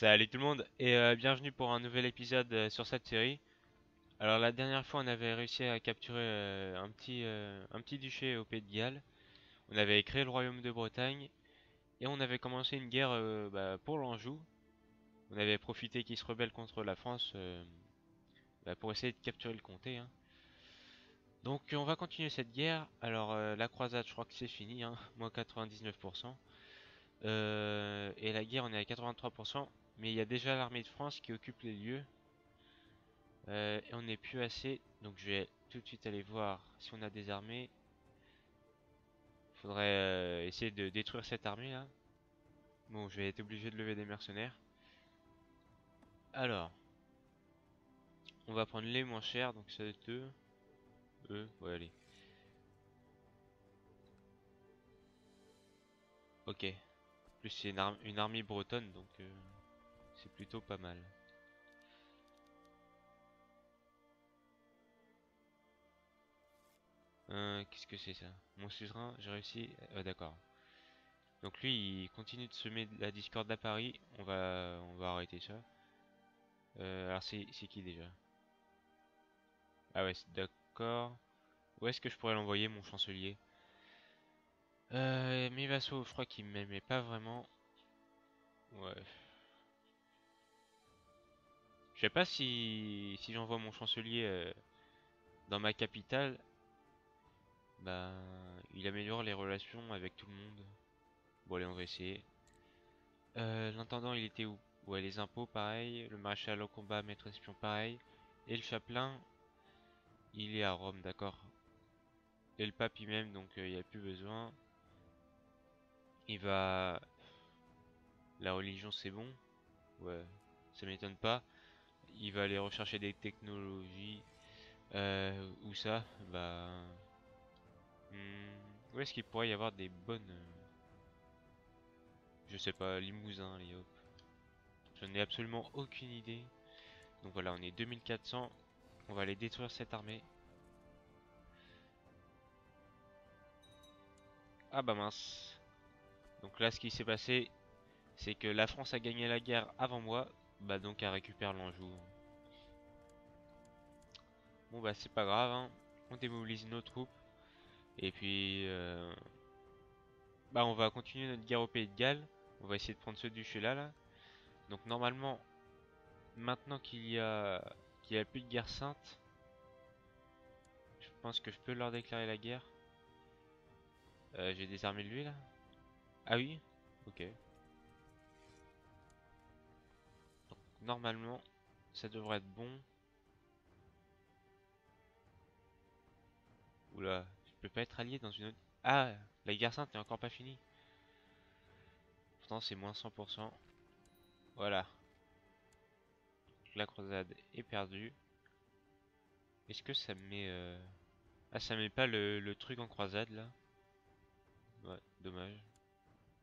Salut tout le monde et bienvenue pour un nouvel épisode sur cette série. Alors la dernière fois on avait réussi à capturer un petit duché au Pays de Galles. On avait créé le royaume de Bretagne et on avait commencé une guerre pour l'Anjou. On avait profité qu'ils se rebellent contre la France pour essayer de capturer le comté, hein. Donc on va continuer cette guerre. Alors la croisade je crois que c'est fini, hein, moins 99%. Et la guerre on est à 83%. Mais il y a déjà l'armée de France qui occupe les lieux. Et on n'est plus assez, donc je vais tout de suite aller voir si on a des armées. Faudrait essayer de détruire cette armée là. Bon, je vais être obligé de lever des mercenaires. Alors, on va prendre les moins chers, donc ça va être eux. Ouais, allez. Ok. Plus c'est une armée bretonne, donc c'est plutôt pas mal. Qu'est-ce que c'est ça? Mon suzerain, j'ai réussi. D'accord. Donc lui, il continue de semer de la discorde à Paris. On va arrêter ça. Alors c'est qui déjà? Ah ouais, d'accord. Où est-ce que je pourrais l'envoyer, mon chancelier? Mes vassaux, je crois qu'ils m'aimaient pas vraiment. Ouais. Je sais pas si j'envoie mon chancelier dans ma capitale, bah, il améliore les relations avec tout le monde. Bon, allez, on va essayer. L'intendant, il était où? Ouais, les impôts, pareil. Le maréchal au combat, maître espion, pareil. Et le chapelain, il est à Rome, d'accord. Et le pape, il m'aime, donc il n'y a plus besoin. Il va... La religion, c'est bon. Ouais, ça m'étonne pas. Il va aller rechercher des technologies. Où ça? Bah... où est-ce qu'il pourrait y avoir des bonnes... je sais pas, Limousin, les hop. J'en ai absolument aucune idée. Donc voilà, on est 2400. On va aller détruire cette armée. Ah bah mince. Donc là, ce qui s'est passé, c'est que la France a gagné la guerre avant moi. Bah donc elle récupère l'Anjou. Bon bah c'est pas grave, hein. On démobilise nos troupes. Et puis... bah on va continuer notre guerre au Pays de Galles. On va essayer de prendre ce duché-là, là. Donc normalement, maintenant qu'il y a plus de guerre sainte, je pense que je peux leur déclarer la guerre. J'ai désarmé lui là. Ah oui? Ok. Donc normalement, ça devrait être bon. Oula, je peux pas être allié dans une autre... Ah, la guerre sainte n'est encore pas finie. Pourtant c'est moins 100%. Voilà, la croisade est perdue. Est-ce que ça me met... Ah, ça met pas le truc en croisade là? Ouais, dommage.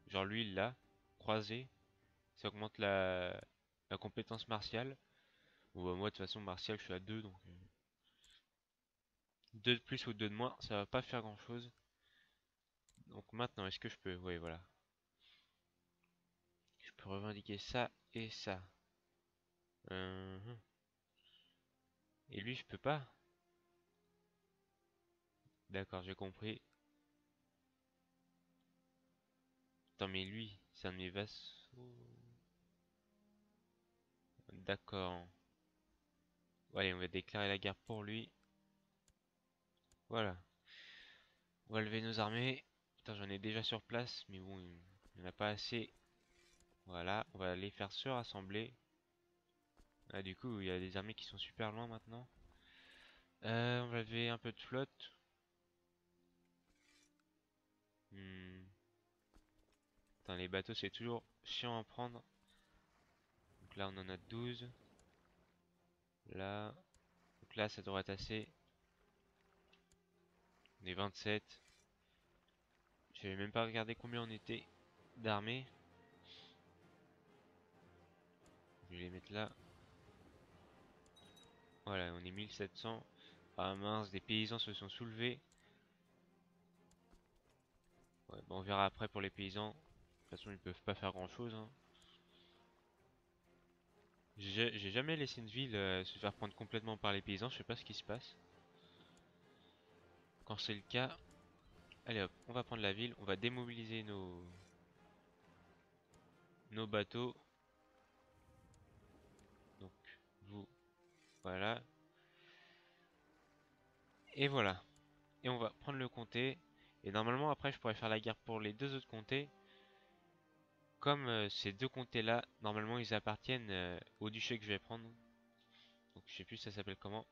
Genre lui il l'a. Croisé. Ça augmente la compétence martiale. Bon bah moi de toute façon martial je suis à 2 donc 2 de plus ou 2 de moins ça va pas faire grand chose. Donc maintenant est-ce que je peux... Oui voilà. Je peux revendiquer ça et ça. Euh, Et lui je peux pas. D'accord, j'ai compris. Attends mais lui c'est un de mes vassaux. D'accord. Ouais, on va déclarer la guerre pour lui. Voilà. On va lever nos armées. Putain j'en ai déjà sur place mais bon il n'y en a pas assez. Voilà, on va les faire se rassembler. Ah, du coup, il y a des armées qui sont super loin maintenant. On va lever un peu de flotte. Hmm. Putain, les bateaux, c'est toujours chiant à prendre. Donc là, on en a 12. Là. Donc là, ça devrait être assez. On est 27. Je vais même pas regarder combien on était d'armées. Je vais les mettre là. Voilà, on est 1700. Ah mince, des paysans se sont soulevés. Ouais, bon, on verra après pour les paysans. De toute façon, ils peuvent pas faire grand chose, hein. J'ai jamais laissé une ville se faire prendre complètement par les paysans, je sais pas ce qui se passe. Quand c'est le cas, allez hop, on va prendre la ville, on va démobiliser nos bateaux. Donc vous, voilà. Et voilà. Et on va prendre le comté. Et normalement après je pourrais faire la guerre pour les deux autres comtés. Comme ces deux comtés-là, normalement ils appartiennent au duché que je vais prendre. Donc je sais plus ça s'appelle comment.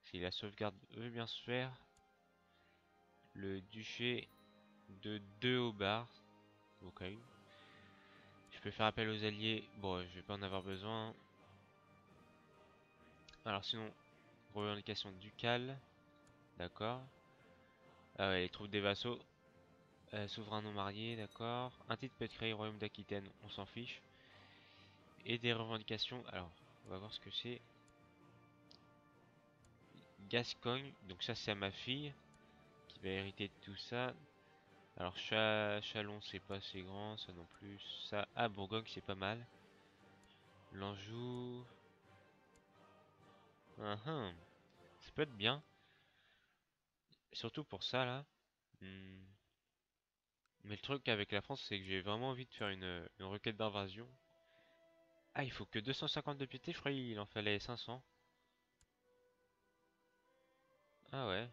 Si la sauvegarde veut bien se faire. Le duché de deux Hobart. Ok. Je peux faire appel aux alliés. Bon, je vais pas en avoir besoin. Alors sinon, revendication ducale. D'accord. Ah ouais, les troupes des vassaux. Souverain non marié, d'accord. Un titre peut être créé royaume d'Aquitaine, on s'en fiche. Et des revendications. Alors, on va voir ce que c'est. Gascogne, donc ça c'est à ma fille qui va hériter de tout ça. Alors Chalon c'est pas assez grand, ça non plus. Ça, ah Bourgogne c'est pas mal. L'Anjou, ça peut être bien. Surtout pour ça là. Hmm. Mais le truc avec la France c'est que j'ai vraiment envie de faire une requête d'invasion. Ah il faut que 250 de piété, je croyais qu'il en fallait 500. Ah ouais.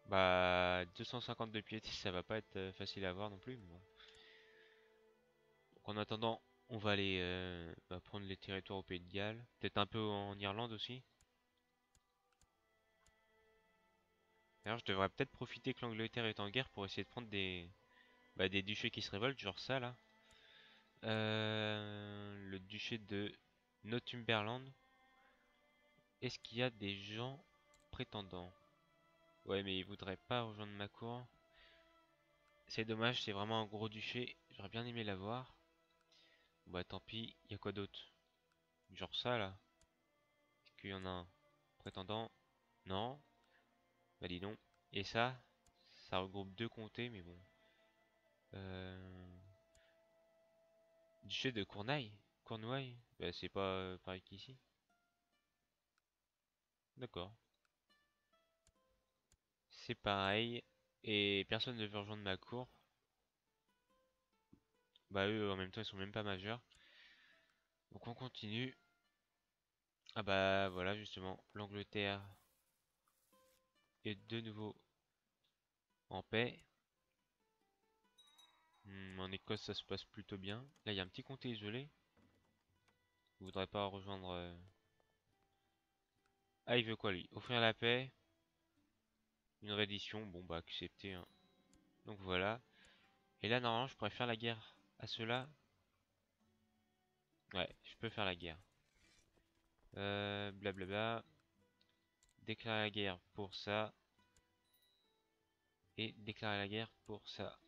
Bah 250 de piété ça va pas être facile à avoir non plus. Mais bon. Donc en attendant, on va aller prendre les territoires au Pays de Galles. Peut-être un peu en Irlande aussi. D'ailleurs, je devrais peut-être profiter que l'Angleterre est en guerre pour essayer de prendre des duchés qui se révoltent, genre ça là. Le duché de Northumberland. Est-ce qu'il y a des gens prétendants? Ouais, mais ils voudraient pas rejoindre ma cour. C'est dommage, c'est vraiment un gros duché. J'aurais bien aimé l'avoir. Bah tant pis, il y a quoi d'autre? Genre ça là. Est-ce qu'il y en a un prétendant? Non. Bah dis donc. Et ça regroupe deux comtés, mais bon. Euh... Duché de Cournaille? Cornouailles? Bah c'est pas pareil qu'ici. D'accord. C'est pareil. Et personne ne veut rejoindre ma cour. Bah eux en même temps ils sont même pas majeurs. Donc on continue. Ah bah voilà justement. L'Angleterre est de nouveau en paix. En Écosse ça se passe plutôt bien. Là il y a un petit comté isolé. Il voudrait pas rejoindre... Ah il veut quoi lui? Offrir la paix. Une reddition. Bon bah accepter hein. Donc voilà. Et là, normalement, je pourrais faire la guerre à ceux-là. Ouais, je peux faire la guerre. Blablabla. Déclarer la guerre pour ça. Et déclarer la guerre pour ça.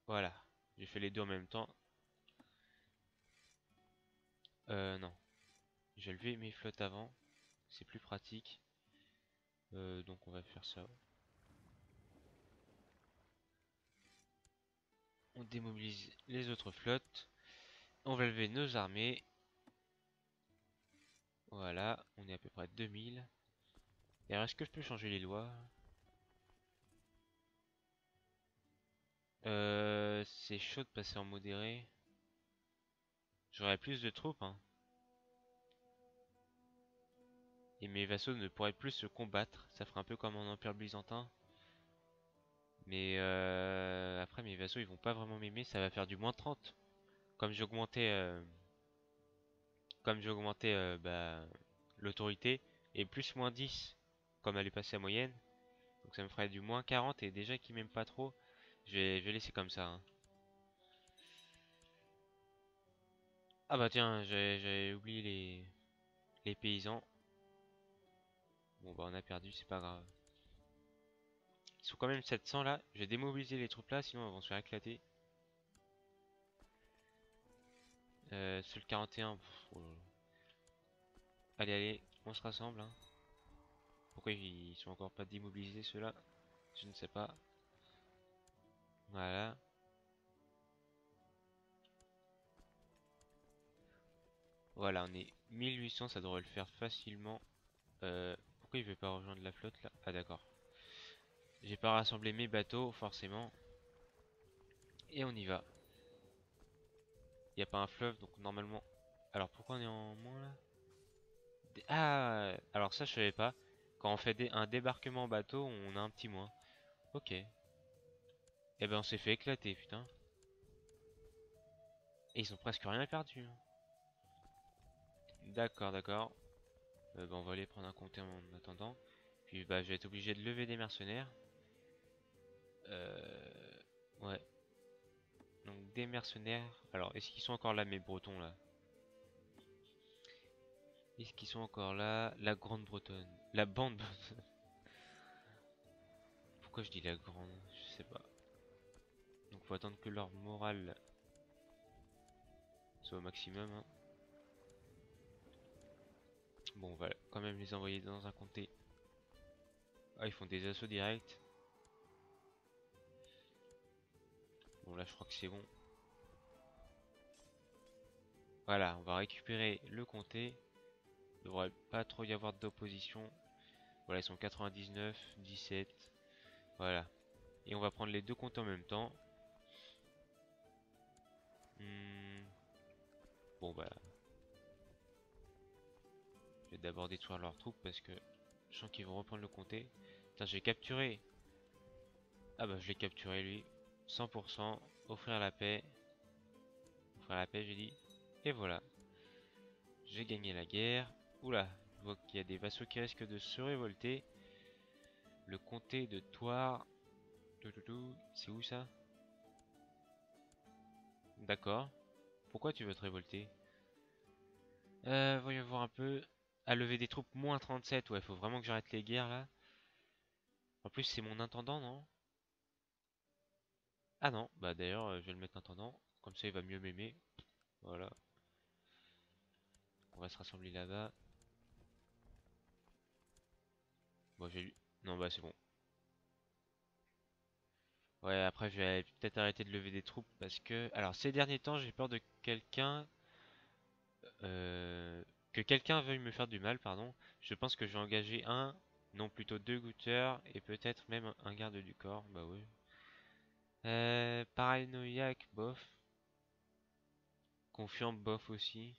Voilà. J'ai fait les deux en même temps. Non. J'ai levé mes flottes avant. C'est plus pratique. Donc on va faire ça. On démobilise les autres flottes. On va lever nos armées. Voilà. On est à peu près 2000. Et alors, est-ce que je peux changer les lois? C'est chaud de passer en modéré. J'aurais plus de troupes, hein. Et mes vassaux ne pourraient plus se combattre. Ça ferait un peu comme en Empire byzantin. Mais après mes vassaux ils vont pas vraiment m'aimer. Ça va faire du moins 30. Comme j'augmentais l'autorité. Et plus moins 10. Comme elle est passée à moyenne. Donc ça me ferait du moins 40. Et déjà qu'ils m'aiment pas trop. Je vais laisser comme ça, hein. Ah bah tiens, j'avais oublié les paysans. Bon bah on a perdu, c'est pas grave. Ils sont quand même 700 là. Je vais démobiliser les troupes là, sinon elles vont se faire éclater. Seul 41. Oh là là. Allez, allez, on se rassemble, hein. Pourquoi ils sont encore pas démobilisés ceux-là? Je ne sais pas. Voilà. Voilà, on est 1800, ça devrait le faire facilement. Pourquoi il veut pas rejoindre la flotte là? Ah d'accord. J'ai pas rassemblé mes bateaux, forcément. Et on y va. Il n'y a pas un fleuve, donc normalement... Alors pourquoi on est en moins là? Ah, alors ça je savais pas. Quand on fait un débarquement en bateau, on a un petit moins. Ok. Eh ben on s'est fait éclater, putain. Et ils ont presque rien perdu, hein. D'accord, d'accord. Bah, on va aller prendre un compteur en attendant. Puis bah je vais être obligé de lever des mercenaires. Ouais. Donc des mercenaires. Alors est-ce qu'ils sont encore là mes bretons là? Est-ce qu'ils sont encore là? La Grande-Bretonne. La bande. Pourquoi je dis la grande? Je sais pas. Donc faut attendre que leur morale soit au maximum, hein. Bon, on va quand même les envoyer dans un comté. Ah, ils font des assauts directs. Bon, là, je crois que c'est bon. Voilà, on va récupérer le comté. Il devrait pas trop y avoir d'opposition. Voilà, ils sont 99, 17. Voilà. Et on va prendre les deux comtés en même temps. Hmm, bon, bah, je vais d'abord détruire leurs troupes parce que je sens qu'ils vont reprendre le comté. Putain, j'ai capturé. Ah bah, je l'ai capturé lui. 100%. Offrir la paix. Offrir la paix, j'ai dit. Et voilà. J'ai gagné la guerre. Oula, je vois qu'il y a des vassaux qui risquent de se révolter. Le comté de Thouars. C'est où ça? D'accord. Pourquoi tu veux te révolter? Voyons voir un peu. À lever des troupes moins 37. Ouais, faut vraiment que j'arrête les guerres là. En plus, c'est mon intendant, non? Ah non, bah d'ailleurs, je vais le mettre intendant. Comme ça, il va mieux m'aimer. Voilà. On va se rassembler là-bas. Bon, j'ai lu. Non, bah c'est bon. Ouais, après, je vais peut-être arrêter de lever des troupes parce que. Alors, ces derniers temps, j'ai peur de quelqu'un. Euh, que quelqu'un veuille me faire du mal, pardon. Je pense que je vais engager un, non plutôt deux goûteurs et peut-être même un garde du corps. Bah oui. Paranoïaque, bof. Confiant, bof aussi.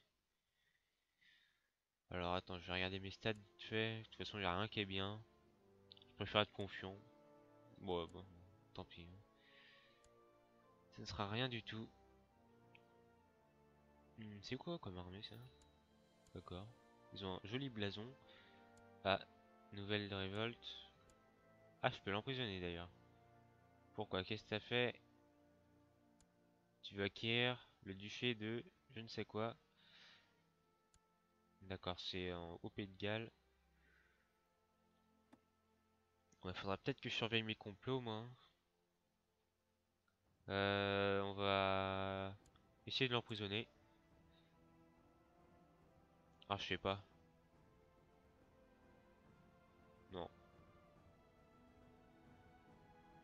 Alors attends, je vais regarder mes stats vite fait. De toute façon, il n'y a rien qui est bien. Je préfère être confiant. Bon, bon, tant pis, hein. Ça ne sera rien du tout. C'est quoi comme armée ça? D'accord. Ils ont un joli blason. Ah, nouvelle révolte. Ah, je peux l'emprisonner d'ailleurs. Pourquoi? Qu'est-ce que t'as fait? Tu veux acquérir le duché de je ne sais quoi. D'accord, c'est au Pays de Galles. Ouais, faudra peut-être que je surveille mes complots, moi, hein. On va essayer de l'emprisonner. Ah, je sais pas. Non.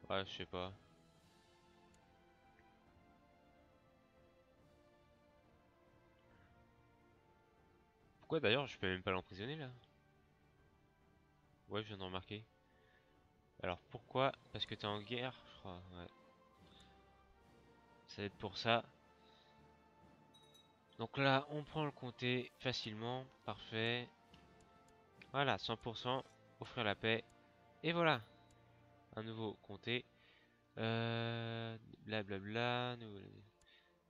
Ouais, je sais pas. Pourquoi d'ailleurs je peux même pas l'emprisonner là? Ouais, je viens de remarquer. Alors pourquoi? Parce que t'es en guerre, je crois. Ouais. Ça va être pour ça. Donc là, on prend le comté facilement. Parfait. Voilà, 100%. Offrir la paix. Et voilà, un nouveau comté. Blablabla.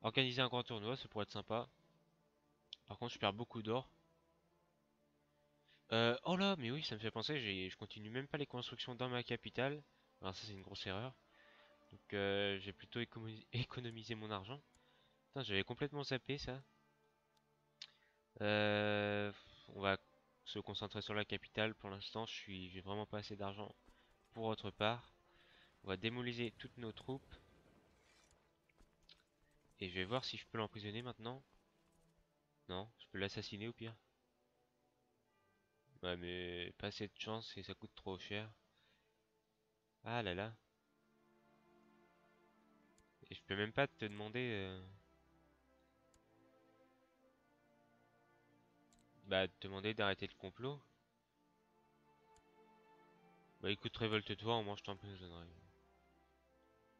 Organiser un grand tournoi, ça pourrait être sympa. Par contre, je perds beaucoup d'or. Oh là, mais oui, ça me fait penser, je continue même pas les constructions dans ma capitale. Alors ça, c'est une grosse erreur. Donc, j'ai plutôt économisé mon argent. Putain, j'avais complètement zappé ça. Euh, on va se concentrer sur la capitale. Pour l'instant, j'ai vraiment pas assez d'argent pour autre part. On va démoliser toutes nos troupes. Et je vais voir si je peux l'emprisonner maintenant. Non, je peux l'assassiner au pire. Ouais, mais pas assez de chance et ça coûte trop cher. Ah là là. Et je peux même pas te demander. Bah, te demander d'arrêter le complot. Bah écoute, révolte-toi, au moins je t'emprisonnerai.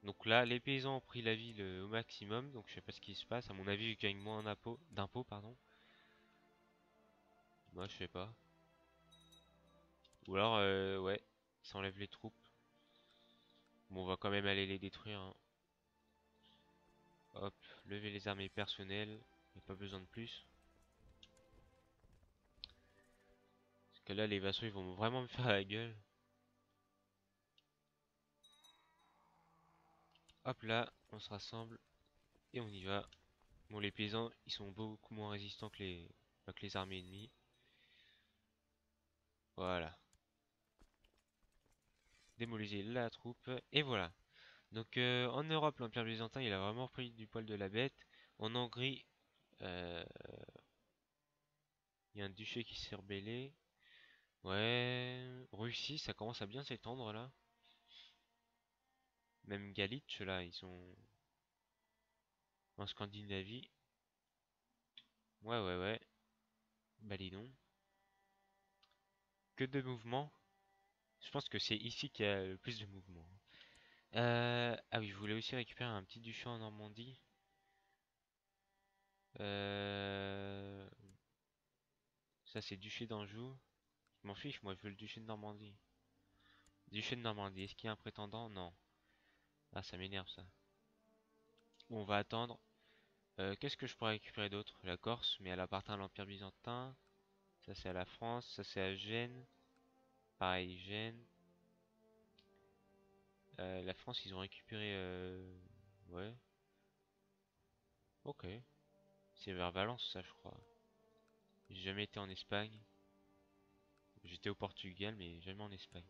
Donc là, les paysans ont pris la ville au maximum, donc je sais pas ce qui se passe. À mon avis, ils gagnent moins d'impôts, pardon. Moi, je sais pas. Ou alors, ouais, ça enlève les troupes. Bon, on va quand même aller les détruire, hein. Hop, lever les armées personnelles. Y a pas besoin de plus. Parce que là, les vassaux, ils vont vraiment me faire la gueule. Hop là, on se rassemble et on y va. Bon, les paysans, ils sont beaucoup moins résistants que les armées ennemies. Voilà. Démolisez la troupe. Et voilà. Donc en Europe, l'Empire byzantin, il a vraiment pris du poil de la bête. En Hongrie, euh, il y a un duché qui s'est rebellé. Ouais. Russie, ça commence à bien s'étendre là. Même Galitch, là, ils sont en Scandinavie. Ouais, ouais, ouais. Bah dis donc. Que de mouvements. Je pense que c'est ici qu'il y a le plus de mouvements. Ah oui, je voulais aussi récupérer un petit duché en Normandie. Euh, Ça, c'est duché d'Anjou. Je m'en fiche, moi, je veux le duché de Normandie. Duché de Normandie, est-ce qu'il y a un prétendant? Non. Ah, ça m'énerve ça. Bon, on va attendre. Qu'est-ce que je pourrais récupérer d'autre? La Corse, mais elle appartient à l'Empire byzantin. Ça, c'est à la France. Ça, c'est à Gênes. Pareil, Gênes. La France, ils ont récupéré. Ouais. Ok. C'est vers Valence, ça, je crois. J'ai jamais été en Espagne. J'étais au Portugal, mais jamais en Espagne.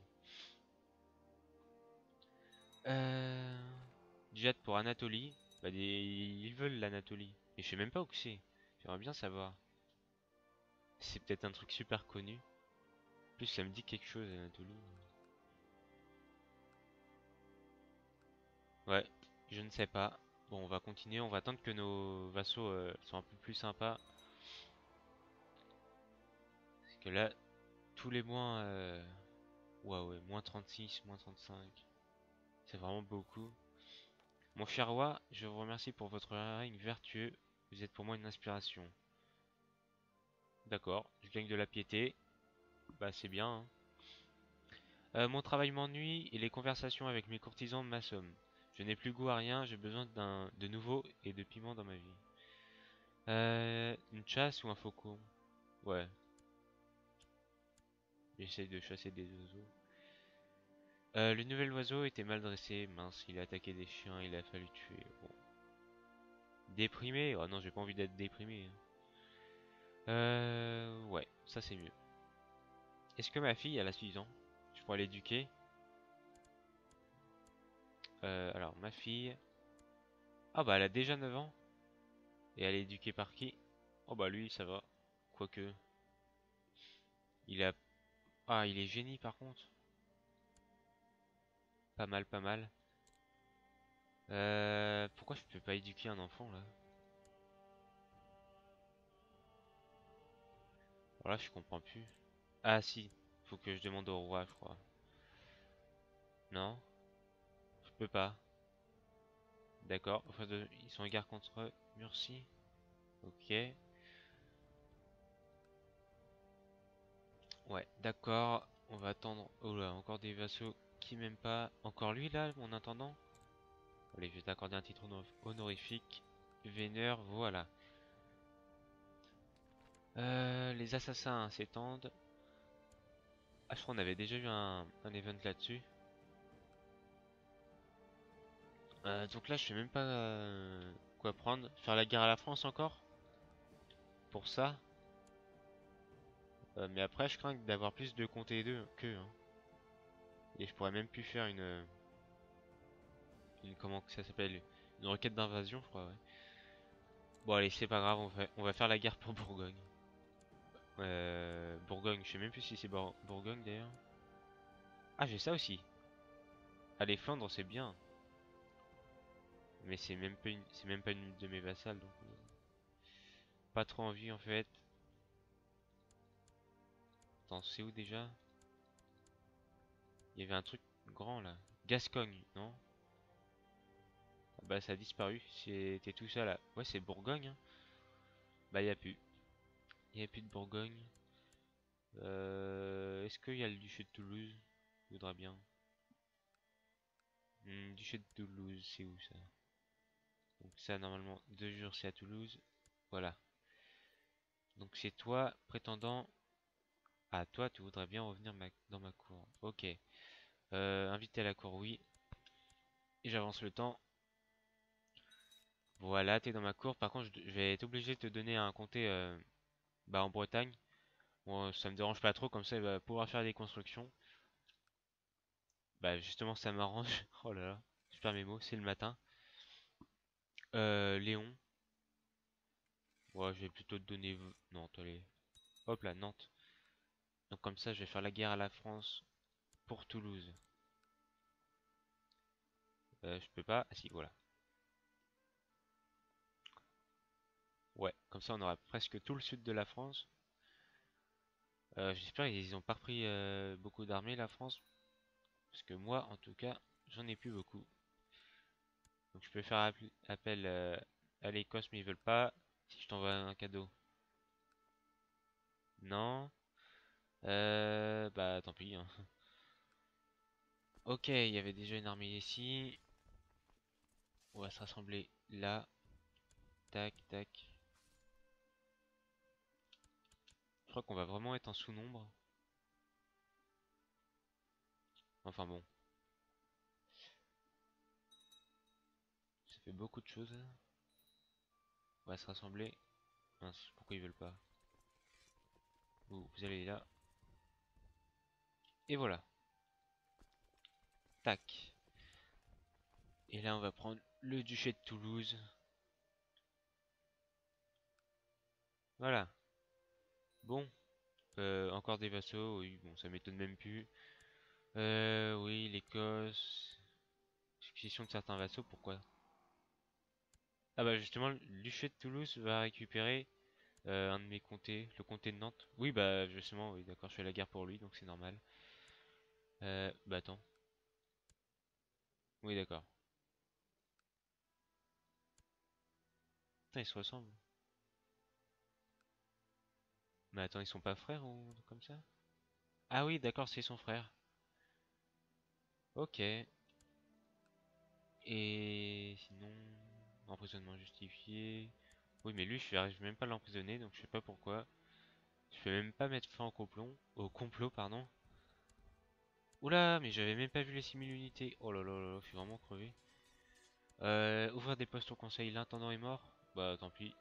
Euh... Djihad pour Anatolie. Bah, ils veulent l'Anatolie. Et je sais même pas où que c'est. J'aimerais bien savoir. C'est peut-être un truc super connu. En plus, ça me dit quelque chose, Anatolie. Ouais, je ne sais pas. Bon, on va continuer. On va attendre que nos vassaux soient un peu plus sympas. Parce que là, tous les mois... Ouais, ouais, moins 36, moins 35. C'est vraiment beaucoup. Mon cher roi, je vous remercie pour votre règne vertueux. Vous êtes pour moi une inspiration. D'accord, je gagne de la piété. Bah, c'est bien, hein. Mon travail m'ennuie et les conversations avec mes courtisans m'assomment. Je n'ai plus goût à rien, j'ai besoin de nouveau et de piment dans ma vie. Une chasse ou un faucon? Ouais, j'essaye de chasser des oiseaux. Le nouvel oiseau était mal dressé, mince, il a attaqué des chiens, il a fallu tuer. Bon. Déprimé? Oh non, j'ai pas envie d'être déprimé, hein. Ouais, ça c'est mieux. Est-ce que ma fille, elle a 6 ans? Je pourrais l'éduquer? Alors, ma fille... Ah bah, elle a déjà 9 ans. Et elle est éduquée par qui? Oh bah, lui, ça va. Quoique... Il a... Ah, il est génie par contre. Pas mal, pas mal. Pourquoi je peux pas éduquer un enfant là? Voilà, je comprends plus. Ah si, faut que je demande au roi, je crois. Non, je peux pas. D'accord. Enfin, ils sont en guerre contre Murcie. Ok. Ouais, d'accord. On va attendre. Oh là, encore des vassaux qui m'aiment pas. Encore lui là, mon intendant. Allez, je vais t'accorder un titre honorifique. Vénère, voilà. Les assassins s'étendent. Ah, je crois qu'on avait déjà eu un event là-dessus. Donc là, je sais même pas quoi prendre. Faire la guerre à la France encore? Pour ça? Mais après, je crains d'avoir plus de comté qu'eux, hein. Et je pourrais même plus faire comment que ça s'appelle? Une requête d'invasion, je crois, ouais. Bon, allez, c'est pas grave, on va faire la guerre pour Bourgogne. Bourgogne, je sais même plus si c'est Bourgogne d'ailleurs. Ah, j'ai ça aussi. Allez, Flandre, c'est bien. Mais c'est même pas une de mes vassales, donc pas trop envie en fait. Attends, c'est où déjà? Il y avait un truc grand là. Gascogne, non? Ah bah ça a disparu. C'était tout ça là. Ouais, c'est Bourgogne, hein. Bah y a plus. Y a plus de Bourgogne. Est-ce qu'il y a le duché de Toulouse? Je voudrais bien. Duché de Toulouse, c'est où ça? Donc ça, normalement, 2 jours, c'est à Toulouse. Voilà. Donc c'est toi, prétendant. Ah, toi, tu voudrais bien revenir dans ma cour. Ok. Invité à la cour, oui. Et j'avance le temps. Voilà, t'es dans ma cour. Par contre, je vais être obligé de te donner un comté bah, en Bretagne. Bon, ça me dérange pas trop, comme ça il va pouvoir faire des constructions. Bah justement, ça m'arrange. Oh là là, je perds mes mots, c'est le matin. Léon. Ouais, je vais plutôt te donner... Non, allez. Hop là, Nantes. Donc comme ça, je vais faire la guerre à la France pour Toulouse. Je peux pas. Ah si, voilà. Ouais, comme ça on aura presque tout le sud de la France. J'espère qu'ils ont pas repris beaucoup d'armées la France. Parce que moi, en tout cas, j'en ai plus beaucoup. Donc je peux faire appel à l'Écosse, mais ils veulent pas. Si je t'envoie un cadeau. Non. Bah tant pis, hein. Ok, il y avait déjà une armée ici. On va se rassembler là. Tac, tac. Je crois qu'on va vraiment être en sous-nombre. Enfin bon, ça fait beaucoup de choses. On va se rassembler. Mince, pourquoi ils veulent pas? Vous allez là. Et voilà. Tac. Et là, on va prendre le duché de Toulouse. Voilà. Bon. Encore des vassaux. Oui, bon, ça m'étonne même plus. Oui, l'Écosse. Succession de certains vassaux, pourquoi? Ah bah justement, le duché de Toulouse va récupérer un de mes comtés, le comté de Nantes. Oui, bah justement, oui, d'accord, je fais la guerre pour lui, donc c'est normal. Bah attends. Oui, d'accord. Putain, ils se ressemblent. Mais attends, ils sont pas frères ou comme ça? Ah oui, d'accord, c'est son frère. Ok. Et sinon, emprisonnement justifié. Oui, mais lui, je n'arrive même pas à l'emprisonner, donc je sais pas pourquoi. Je peux même pas mettre fin au complot, pardon. Oula, mais j'avais même pas vu les simili-unités. Oh là là là là, je suis vraiment crevé. Ouvrir des postes au conseil, l'intendant est mort. Bah tant pis.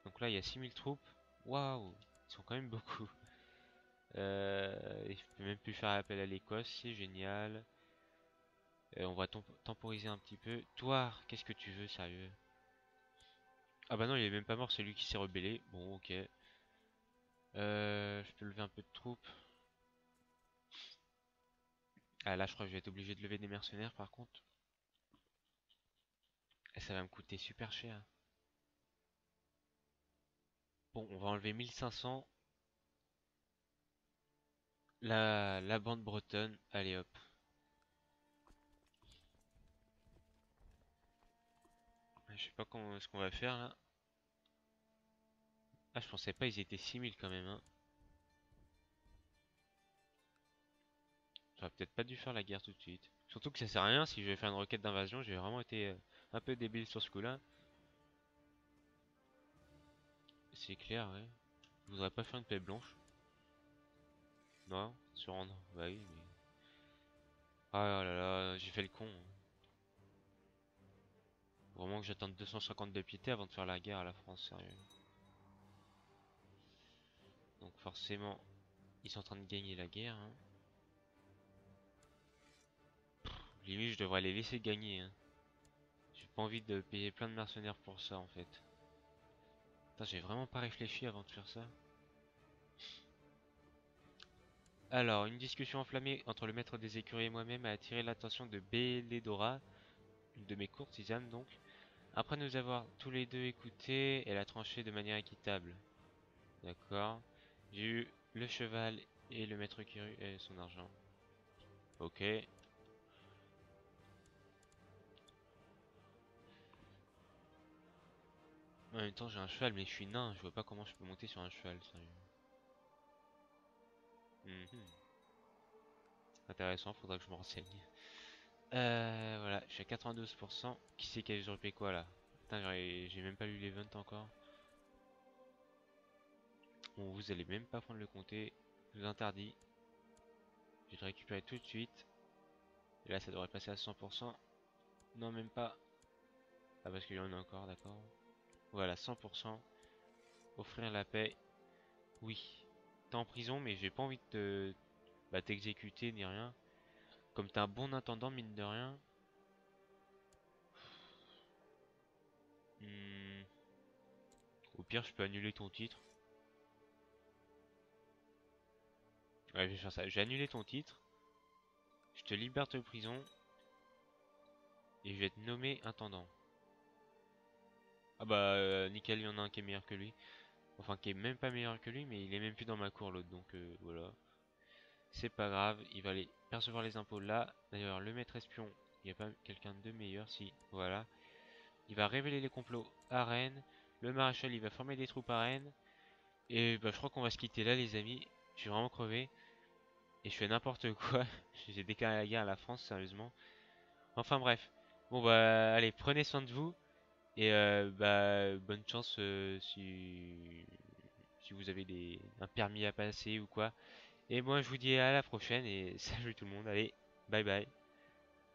Donc là, il y a 6000 troupes. Waouh, ils sont quand même beaucoup. Et je peux même plus faire appel à l'Écosse, c'est génial. On va temporiser un petit peu. Toi, qu'est-ce que tu veux, sérieux? Ah bah non, il est même pas mort, c'est lui qui s'est rebellé. Bon, ok. Je peux lever un peu de troupes. Ah là, je crois que je vais être obligé de lever des mercenaires par contre. Et ça va me coûter super cher. Bon, on va enlever 1500. La bande bretonne. Allez hop. Je sais pas ce qu'on va faire là. Ah, je pensais pas, ils étaient 6000 quand même, hein. J'aurais peut-être pas dû faire la guerre tout de suite. Surtout que ça sert à rien si je vais faire une requête d'invasion. J'ai vraiment été un peu débile sur ce coup-là. C'est clair, ouais. Je voudrais pas faire une paix blanche. Non, se rendre. Bah oui, mais. Ah là là, j'ai fait le con, hein. Vraiment que j'attende 250 de piété avant de faire la guerre à la France, sérieux. Donc forcément, ils sont en train de gagner la guerre, hein. Limite, je devrais les laisser gagner, hein. J'ai pas envie de payer plein de mercenaires pour ça, en fait. Putain, j'ai vraiment pas réfléchi avant de faire ça. Alors, une discussion enflammée entre le maître des écuries et moi-même a attiré l'attention de Bélédora, une de mes courtisanes donc. Après nous avoir tous les deux écoutés, elle a tranché de manière équitable. D'accord. J'ai eu le cheval et le maître écurie et son argent. Ok. En même temps, j'ai un cheval, mais je suis nain. Je vois pas comment je peux monter sur un cheval, sérieux. Mhm. Intéressant, faudra que je me renseigne. Voilà, je suis à 92%. Qui c'est qui a usurpé quoi là? Putain, j'ai même pas lu l'event encore. Bon, vous allez même pas prendre le comté. Je vous interdis. Je vais le récupérer tout de suite. Et là, ça devrait passer à 100%. Non, même pas. Ah, parce qu'il y en a encore, d'accord. Voilà, 100%. Offrir la paix. Oui. T'es en prison, mais j'ai pas envie de t'exécuter ni rien. Comme t'es un bon intendant, mine de rien. Hmm, au pire, je peux annuler ton titre. Ouais, je vais faire ça. Je vais annuler ton titre. Je te libère de prison. Et je vais te nommer intendant. Ah bah, nickel, il y en a un qui est meilleur que lui. Enfin, qui est même pas meilleur que lui, mais il est même plus dans ma cour, l'autre. Donc, voilà. C'est pas grave. Il va aller percevoir les impôts là. D'ailleurs, le maître espion, il n'y a pas quelqu'un de meilleur. Si, voilà. Il va révéler les complots à Rennes. Le maréchal, il va former des troupes à Rennes. Et bah, je crois qu'on va se quitter là, les amis. Je suis vraiment crevé. Et je fais n'importe quoi. J'ai déclaré la guerre à la France, sérieusement. Enfin bref. Bon bah allez, prenez soin de vous. Et bah bonne chance si vous avez un permis à passer ou quoi. Et moi je vous dis à la prochaine et salut tout le monde. Allez, bye bye.